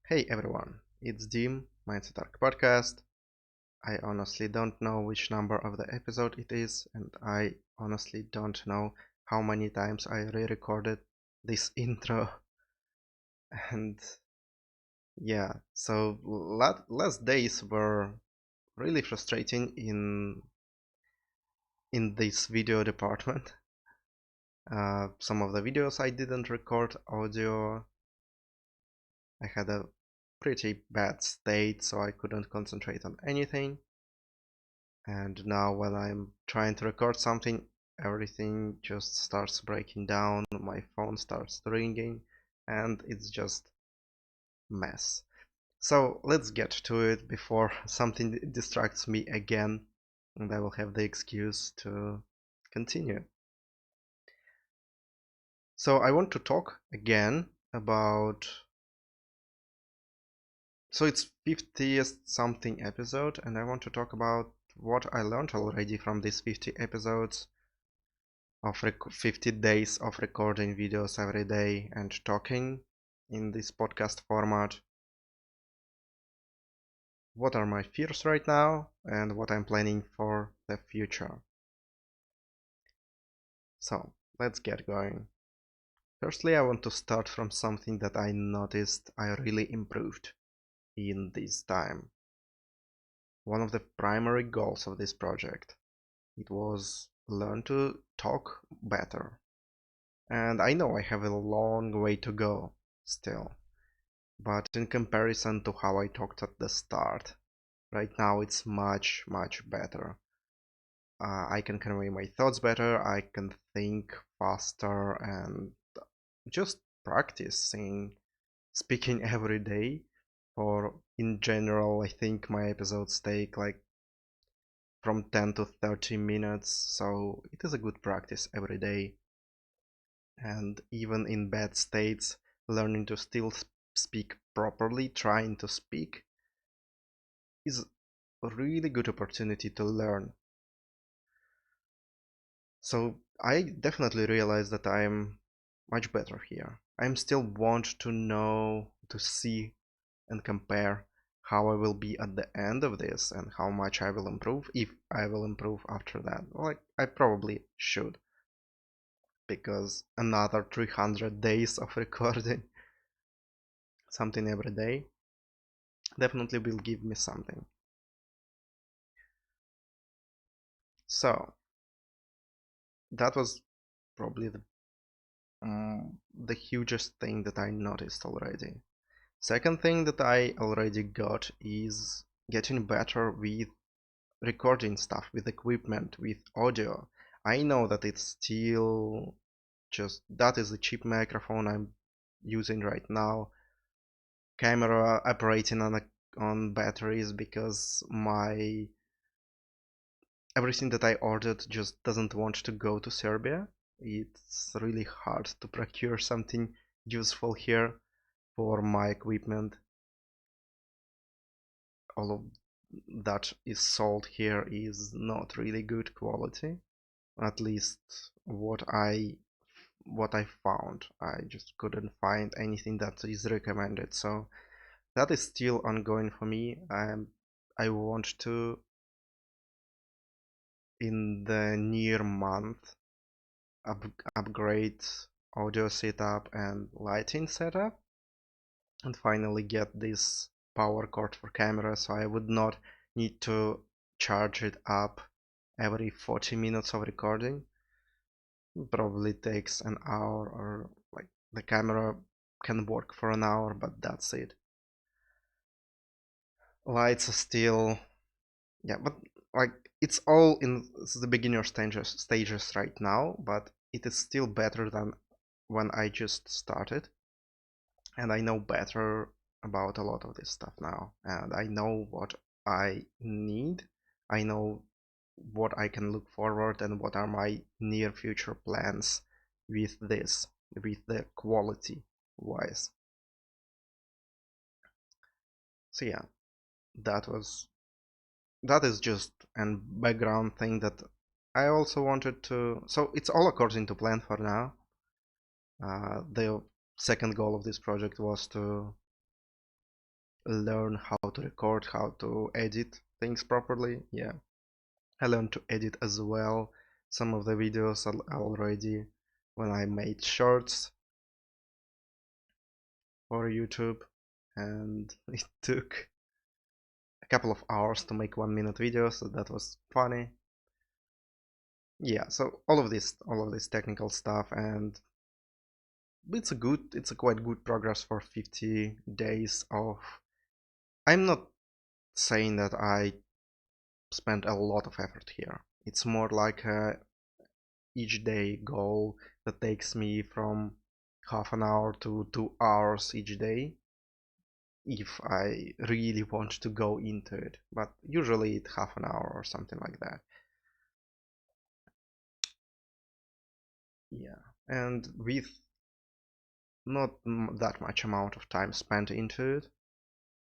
Hey everyone, it's Dim, Mindset Arc Podcast. I honestly don't know which number of the episode it is, and I honestly don't know how many times I re-recorded this intro. And yeah, so last days were really frustrating in this video department. Some of the videos I didn't record audio. I had a pretty bad state, so I couldn't concentrate on anything. And now when I'm trying to record something, everything just starts breaking down, my phone starts ringing, and it's just mess. So let's get to it before something distracts me again, and I will have the excuse to continue. So I want to talk again about, so it's 50th something episode, and I want to talk about what I learned already from these 50 episodes of 50 days of recording videos every day and talking in this podcast format. What are my fears right now and what I'm planning for the future. So let's get going. Firstly, I want to start from something that I noticed I really improved in this time. One of the primary goals of this project, it was learn to talk better. And I know I have a long way to go still. But in comparison to how I talked at the start, right now it's much, much better. I can convey my thoughts better, I can think faster, and just practicing speaking every day. Or in general, I think my episodes take like from 10 to 30 minutes, so it is a good practice every day. And even in bad states, learning to still speak properly, trying to speak, is a really good opportunity to learn. So I definitely realize that I'm much better here. I'm still want to know, to see and compare how I will be at the end of this and how much I will improve, if I will improve after that. Well, I probably should, because another 300 days of recording something every day definitely will give me something. So that was probably the hugest thing that I noticed already. Second thing that I already got is getting better with recording stuff, with equipment, with audio. I know that it's still just that is a cheap microphone I'm using right now. Camera operating on batteries because my everything that I ordered just doesn't want to go to Serbia. It's really hard to procure something useful here for my equipment. All of that is sold here is not really good quality. At least what I found. I just couldn't find anything that is recommended. So that is still ongoing for me. I want to in the near month up upgrade audio setup and lighting setup and finally get this power cord for camera so I would not need to charge it up every 40 minutes of recording. Probably takes an hour, or like the camera can work for an hour, but that's it. Lights are still, yeah, but like it's all in the beginner stages right now, but it is still better than when I just started. And I know better about a lot of this stuff now, and I know what I need. I know what I can look forward and what are my near future plans with this, with the quality wise. So yeah, that was that is just a background thing that I also wanted to. So it's all according to plan for now. The second goal of this project was to learn how to record, how to edit things properly. Yeah, I learned to edit as well some of the videos already when I made shorts for YouTube, and it took a couple of hours to make 1 minute video, so that was funny. Yeah, so all of this technical stuff, and it's a quite good progress for 50 days of. I'm not saying that I spent a lot of effort here. It's more like a each day goal that takes me from half an hour to 2 hours each day if I really want to go into it, but usually it's half an hour or something like that. Yeah, and with not that much amount of time spent into it,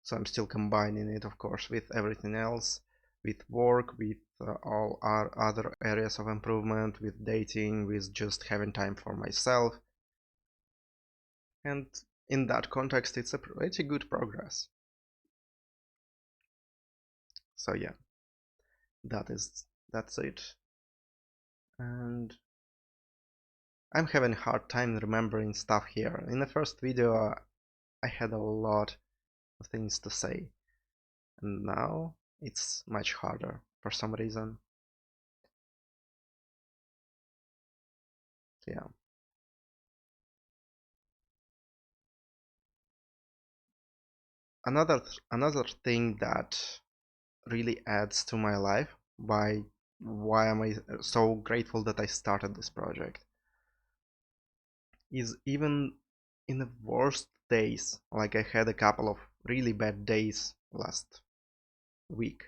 so I'm still combining it, of course, with everything else, with work, with all our other areas of improvement, with dating, with just having time for myself. And in that context, it's a pretty good progress. So yeah, that's it. And I'm having a hard time remembering stuff here. In the first video, I had a lot of things to say, and now it's much harder for some reason. Yeah. Another thing that really adds to my life, why am I so grateful that I started this project, is even in the worst days, like I had a couple of really bad days last week.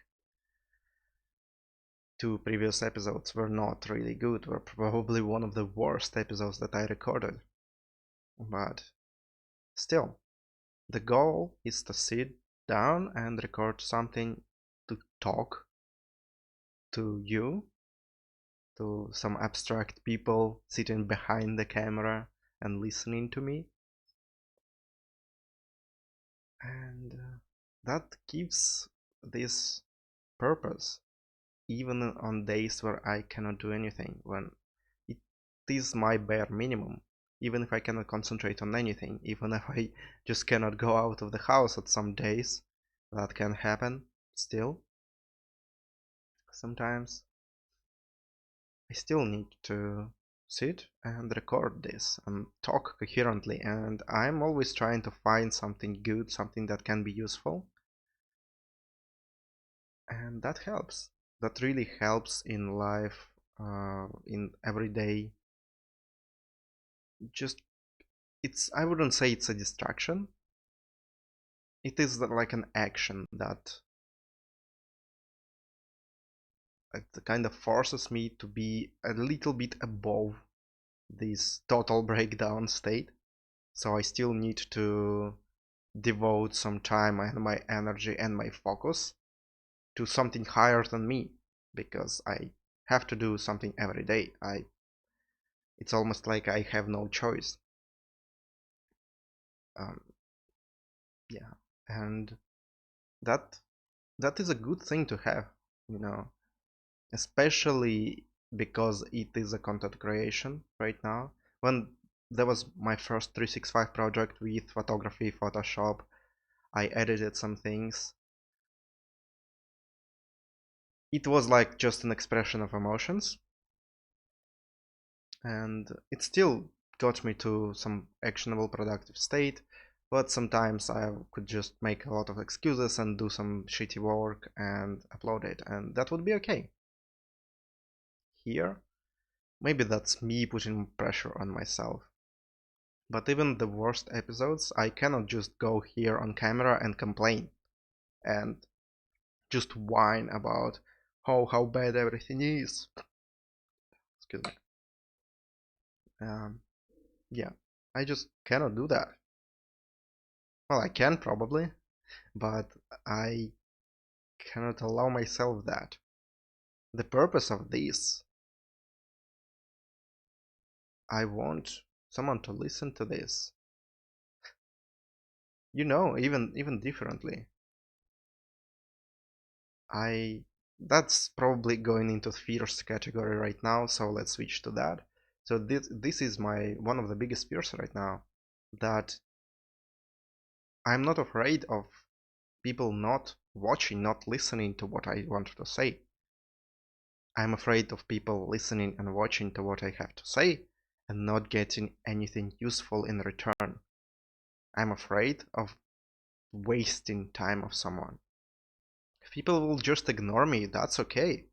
2 previous episodes were not really good, were probably one of the worst episodes that I recorded. But still, the goal is to sit down and record something, to talk to you, to some abstract people sitting behind the camera and listening to me. And that gives this purpose, even on days where I cannot do anything, when it is my bare minimum. Even if I cannot concentrate on anything, even if I just cannot go out of the house at some days, that can happen still. Sometimes I still need to sit and record this and talk coherently, and I'm always trying to find something good, something that can be useful. And that helps. That really helps in life, in everyday. Just I wouldn't say it's a distraction. It is like an action that kind of forces me to be a little bit above this total breakdown state. So I still need to devote some time and my energy and my focus to something higher than me, because I have to do something every day. It's almost like I have no choice. Um, yeah, and that that is a good thing to have, you know, especially because it is a content creation right now. When there was my first 365 project with photography, Photoshop, I edited some things. It was like just an expression of emotions, and it still got me to some actionable productive state, but sometimes I could just make a lot of excuses and do some shitty work and upload it, and that would be okay. Here, maybe that's me putting pressure on myself. But even the worst episodes, I cannot just go here on camera and complain and just whine about how bad everything is. Excuse me. Yeah, I just cannot do that. Well, I can probably, but I cannot allow myself that. The purpose of this, I want someone to listen to this. even differently. I That's probably going into fears category right now, so let's switch to that. So this is my one of the biggest fears right now, that I'm not afraid of people not watching, not listening to what I want to say. I'm afraid of people listening and watching to what I have to say and not getting anything useful in return. I'm afraid of wasting time of someone. If people will just ignore me, that's okay.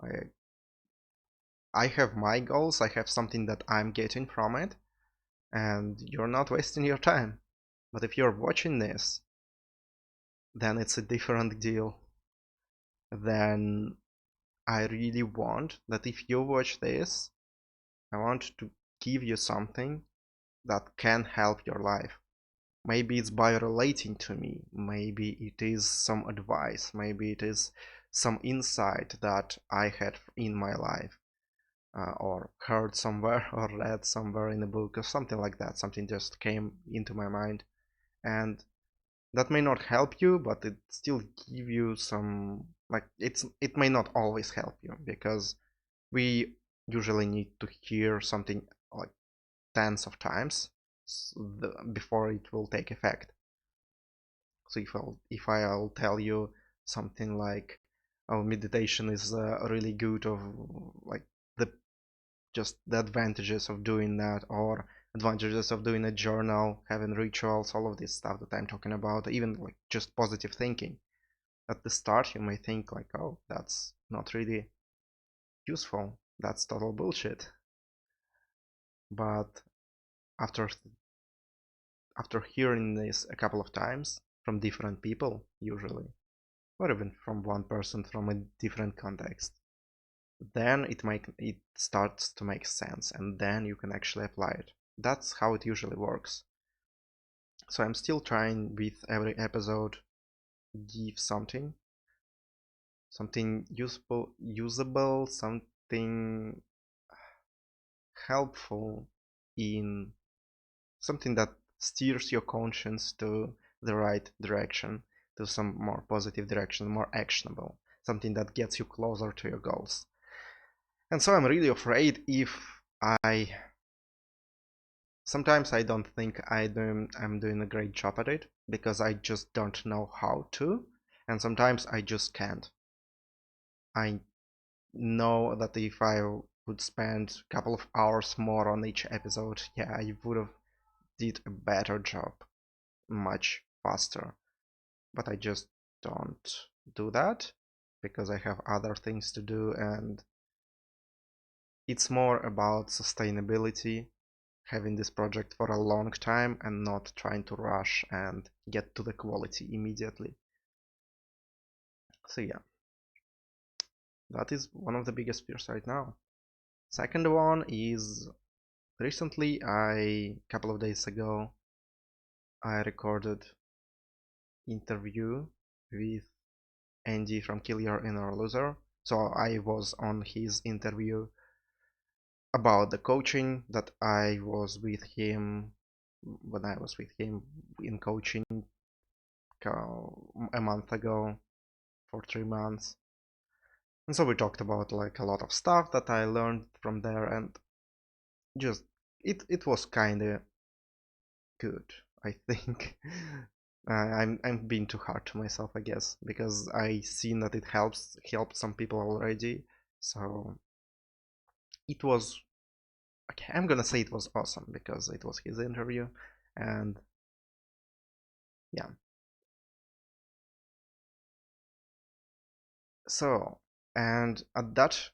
I, I have my goals, I have something that I'm getting from it, and you're not wasting your time. But if you're watching this, then it's a different deal. Then I really want that if you watch this, I want to give you something that can help your life. Maybe it's by relating to me, maybe it is some advice, maybe it is some insight that I had in my life, or heard somewhere, or read somewhere in a book, or something like that. Something just came into my mind, and that may not help you, but it still give you some, like, it may not always help you, because we usually need to hear something like tens of times before it will take effect. So if I'll tell you something like, oh, meditation is really good, of like the just the advantages of doing that, or advantages of doing a journal, having rituals, all of this stuff that I'm talking about, even like just positive thinking. At the start, you may think like, oh, that's not really useful. That's total bullshit. But after after hearing this a couple of times from different people, usually, or even from one person from a different context, then it starts to make sense, and then you can actually apply it. That's how it usually works. So I'm still trying with every episode give something usable, something helpful, in something that steers your conscience to the right direction, to some more positive direction, more actionable, something that gets you closer to your goals. And so I'm really afraid if I sometimes I don't think I'm doing a great job at it, because I just don't know how to, and sometimes I just can't. I know that if I would spend a couple of hours more on each episode, yeah, I would have did a better job much faster. But I just don't do that because I have other things to do, and it's more about sustainability, having this project for a long time and not trying to rush and get to the quality immediately. So yeah, that is one of the biggest fears right now. Second one is, recently, a couple of days ago, I recorded interview with Andy from Kill Your Inner Loser. So I was on his interview about the coaching that I was with him when I was with him in coaching a month ago for 3 months. And so we talked about like a lot of stuff that I learned from there, and just it was kind of good, I think. I'm being too hard to myself, I guess, because I seen that it helped some people already. So it was okay. I'm gonna say it was awesome because it was his interview, and yeah. So, and at that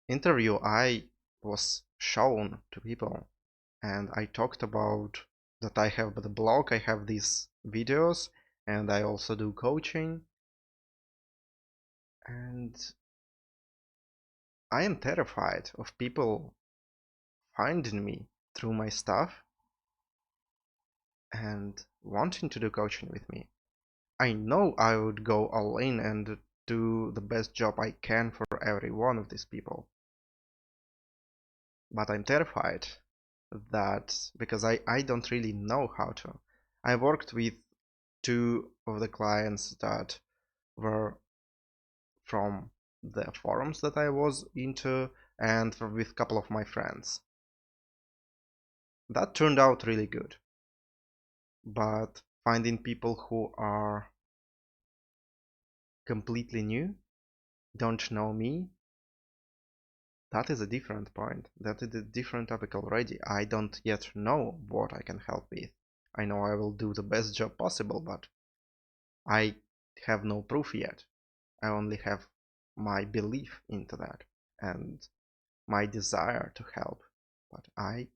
interview, I was shown to people, and I talked about that I have the blog, I have these videos, and I also do coaching. And I am terrified of people finding me through my stuff and wanting to do coaching with me. I know I would go all in and do the best job I can for every one of these people. But I'm terrified that because I don't really know how to. I worked with two of the clients that were from the forums that I was into, and with a couple of my friends. That turned out really good. But finding people who are completely new, don't know me, that is a different point. That is a different topic already. I don't yet know what I can help with. I know I will do the best job possible, but I have no proof yet. I only have my belief into that and my desire to help. But I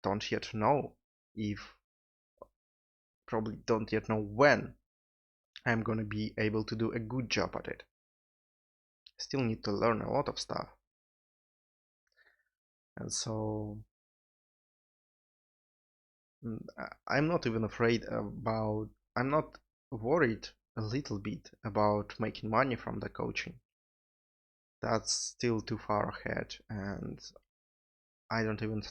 don't yet know if, probably don't yet know when I'm gonna be able to do a good job at it. Still need to learn a lot of stuff. And so I'm not even afraid about, I'm not worried a little bit about making money from the coaching. That's still too far ahead, and I don't even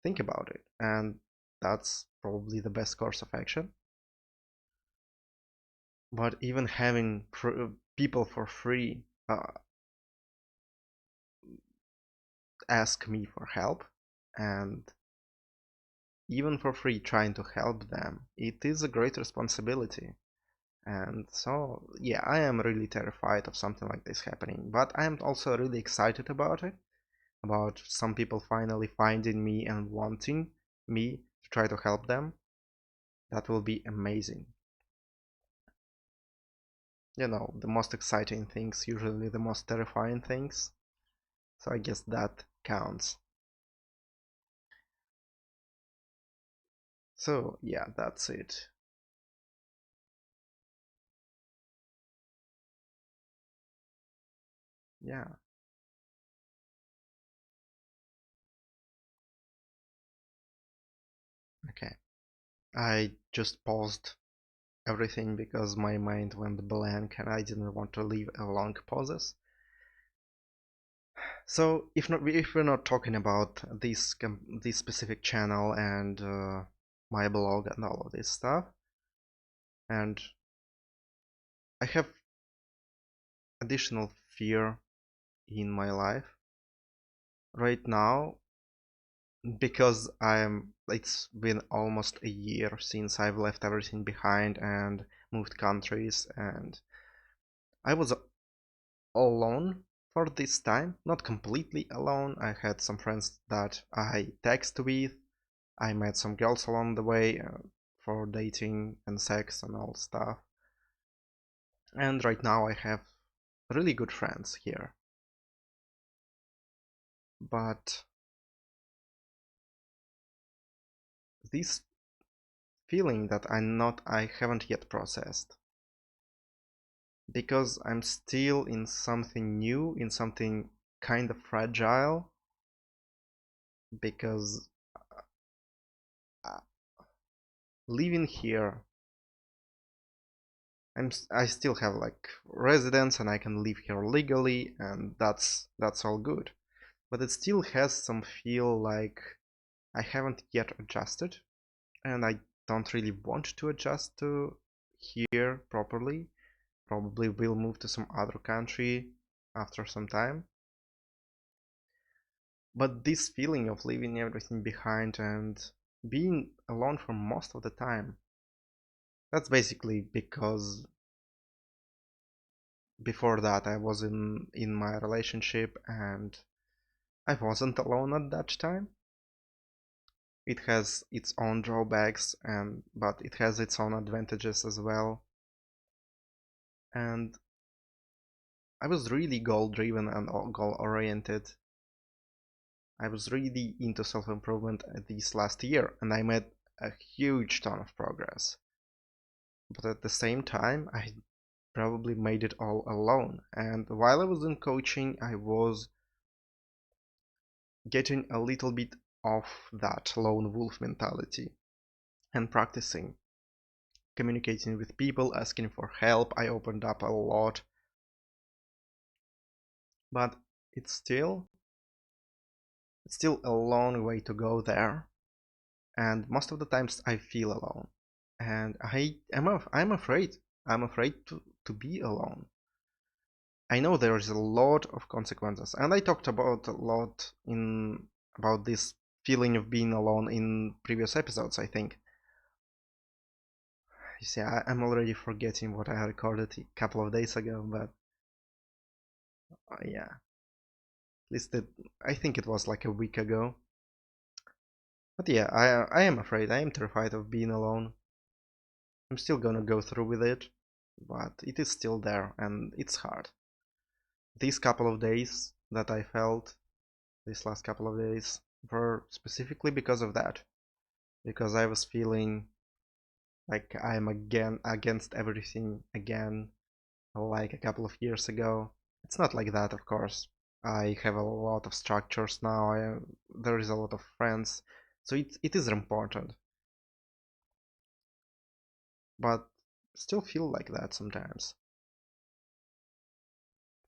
think about it. And that's probably the best course of action. But even having people for free ask me for help, and even for free trying to help them, it is a great responsibility. And so, yeah, I am really terrified of something like this happening, but I am also really excited about it, about some people finally finding me and wanting me to try to help them. That will be amazing. You know, the most exciting things, usually the most terrifying things. So I guess that counts. So, yeah, that's it. Yeah, okay. I just paused everything because my mind went blank and I didn't want to leave a long pauses. So if we're not talking about this specific channel and my blog and all of this stuff, and I have additional fear in my life right now because it's been almost a year since I've left everything behind and moved countries, and I was alone for this time, not completely alone. I had some friends that I text with. I met some girls along the way for dating and sex and all stuff. And right now I have really good friends here. But this feeling that I haven't yet processed, because I'm still in something new, in something kind of fragile, because uh, living here, I still have like residence and I can live here legally, and that's all good. But it still has some feel like I haven't yet adjusted, and I don't really want to adjust to here properly. Probably will move to some other country after some time. But this feeling of leaving everything behind and being alone for most of the time, that's basically because before that I was in my relationship and I wasn't alone at that time. It has its own drawbacks, and but it has its own advantages as well. And I was really goal driven and goal oriented. I was really into self-improvement this last year, and I made a huge ton of progress. But at the same time, I probably made it all alone. And while I was in coaching, I was getting a little bit of that lone wolf mentality and practicing communicating with people, asking for help. I opened up a lot, but it's still it's still a long way to go there, and most of the times I feel alone. and I'm afraid. I'm afraid to be alone. I know there is a lot of consequences, and I talked about a lot in about this feeling of being alone in previous episodes, I think. You see, I'm already forgetting what I recorded a couple of days ago, but yeah, at least I think it was like a week ago. But yeah, I am afraid, I am terrified of being alone. I'm still gonna go through with it, but it is still there, and it's hard. These couple of days that I felt, these last couple of days, were specifically because of that. Because I was feeling like I'm again against everything again, like a couple of years ago. It's not like that, of course. I have a lot of structures now. There is a lot of friends, so it is important. But still feel like that sometimes.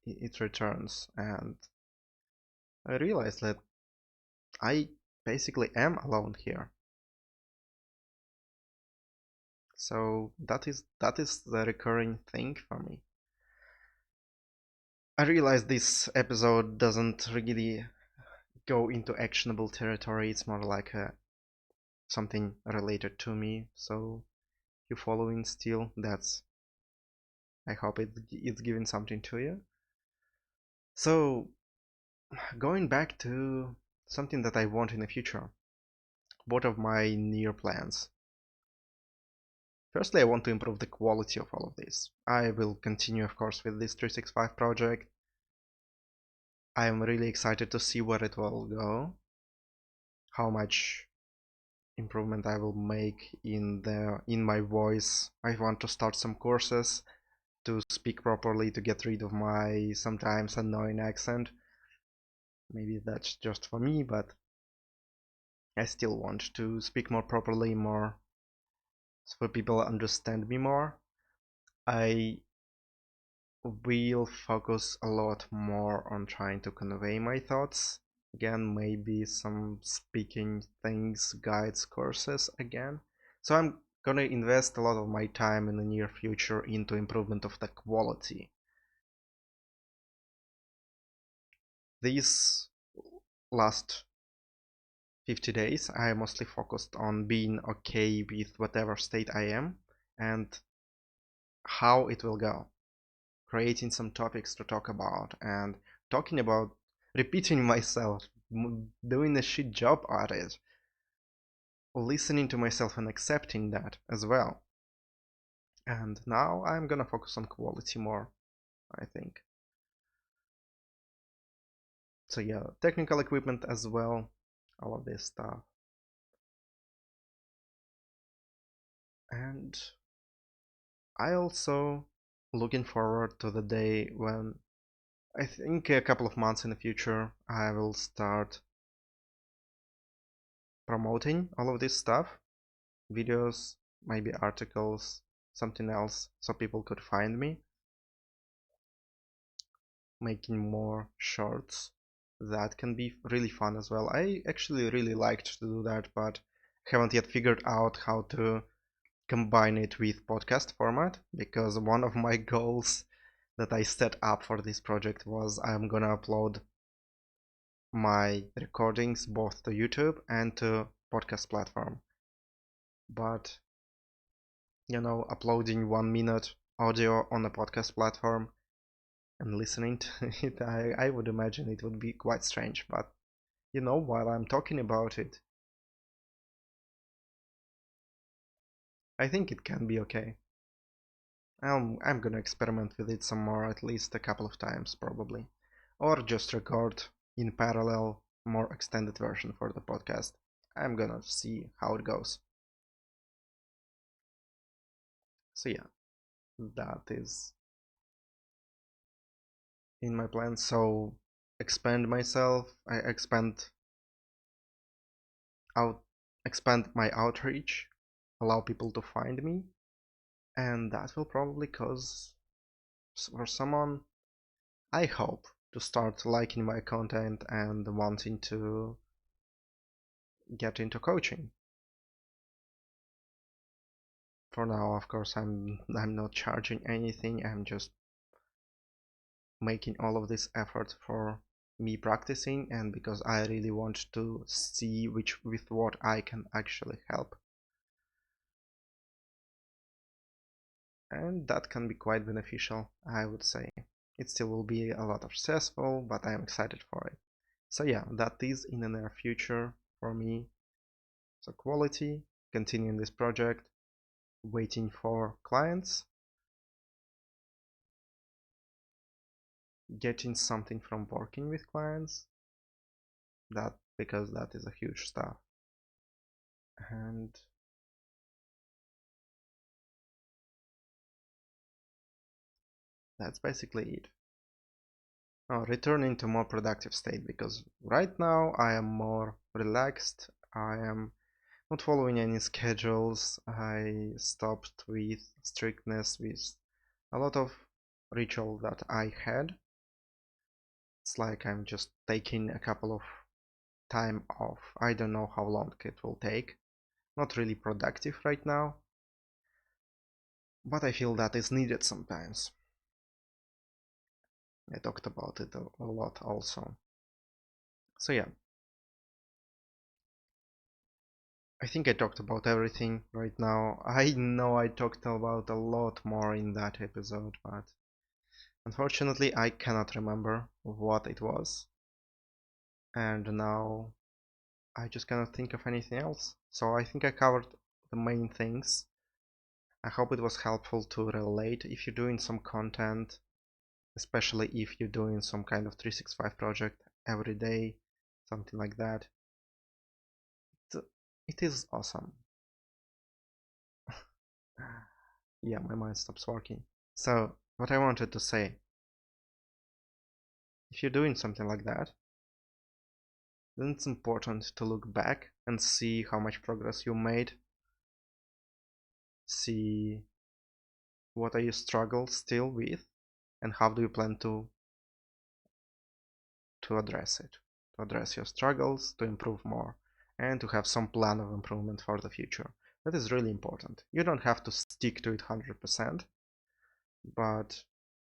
It returns, and I realize that I basically am alone here. So that is the recurring thing for me. I realize this episode doesn't really go into actionable territory. It's more like something related to me. So you following still? That's I hope it's giving something to you. So going back to something that I want in the future. What are my near plans? Firstly, I want to improve the quality of all of this. I will continue, of course, with this 365 project. I am really excited to see where it will go, how much improvement I will make in my voice. I want to start some courses to speak properly, to get rid of my sometimes annoying accent. Maybe that's just for me, but I still want to speak more properly, more so people understand me more. I will focus a lot more on trying to convey my thoughts. Again, maybe some speaking things, guides, courses again. So I'm gonna invest a lot of my time in the near future into improvement of the quality. These last 50 days, I mostly focused on being okay with whatever state I am and how it will go. Creating some topics to talk about and talking about repeating myself, doing a shit job at it, listening to myself and accepting that as well. And now I'm gonna focus on quality more, I think. So yeah, technical equipment as well, all of this stuff. And I also looking forward to the day when I think a couple of months in the future I will start promoting all of this stuff, videos, maybe articles, something else, so people could find me, making more shorts. That can be really fun as well. I actually really liked to do that, but haven't yet figured out how to combine it with podcast format, because one of my goals that I set up for this project was I'm gonna upload my recordings both to YouTube and to podcast platform. But uploading 1 minute audio on a podcast platform and listening to it, I would imagine it would be quite strange. But while I'm talking about it, I think it can be okay. I'm gonna experiment with it some more, at least a couple of times probably, or just record in parallel more extended version for the podcast. I'm gonna see how it goes. So yeah, that is in my plan. So expand myself, I out expand my outreach, allow people to find me, and that will probably cause for someone, I hope, to start liking my content and wanting to get into coaching. For now, of course, I'm not charging anything. I'm just making all of this effort for me practicing, and because I really want to see with what I can actually help. And that can be quite beneficial, I would say. It still will be a lot of stressful, but I'm excited for it. So yeah, that is in the near future for me. So quality, continuing this project, waiting for clients, getting something from working with clients, that because that is a huge stuff. And that's basically it. Now returning to more productive state, because right now I am more relaxed. I am not following any schedules. I stopped with strictness with a lot of ritual that I had. It's like I'm just taking a couple of time off. I don't know how long it will take. Not really productive right now, but I feel that is needed sometimes. I talked about it a lot also. So yeah, I think I talked about everything right now. I know I talked about a lot more in that episode, but unfortunately I cannot remember what it was. And now I just cannot think of anything else. So I think I covered the main things. I hope it was helpful to relate if you're doing some content, especially if you're doing some kind of 365 project every day, something like that. It is awesome. Yeah, my mind stops working. So, what I wanted to say, if you're doing something like that, then it's important to look back and see how much progress you made, see what are you struggle still with, and how do you plan to address it, to address your struggles, to improve more, and to have some plan of improvement for the future. That is really important. You don't have to stick to it 100%, but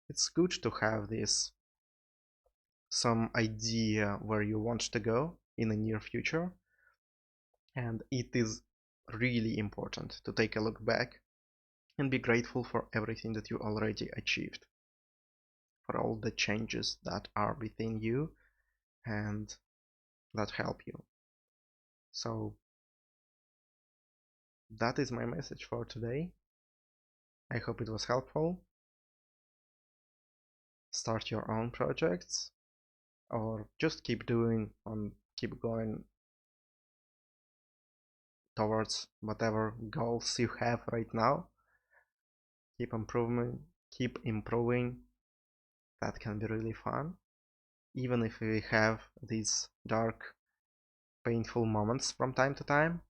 it's good to have this some idea where you want to go in the near future. And it is really important to take a look back and be grateful for everything that you already achieved, for all the changes that are within you and that help you. So that is my message for today. I hope it was helpful. Start your own projects, or just keep going towards whatever goals you have right now. Keep improving. That can be really fun, even if we have these dark, painful moments from time to time.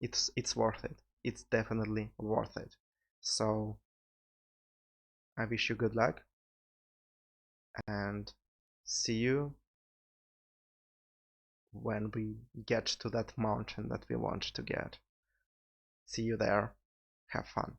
It's worth it. It's definitely worth it. So I wish you good luck, and see you when we get to that mountain that we want to get. See you there. Have fun.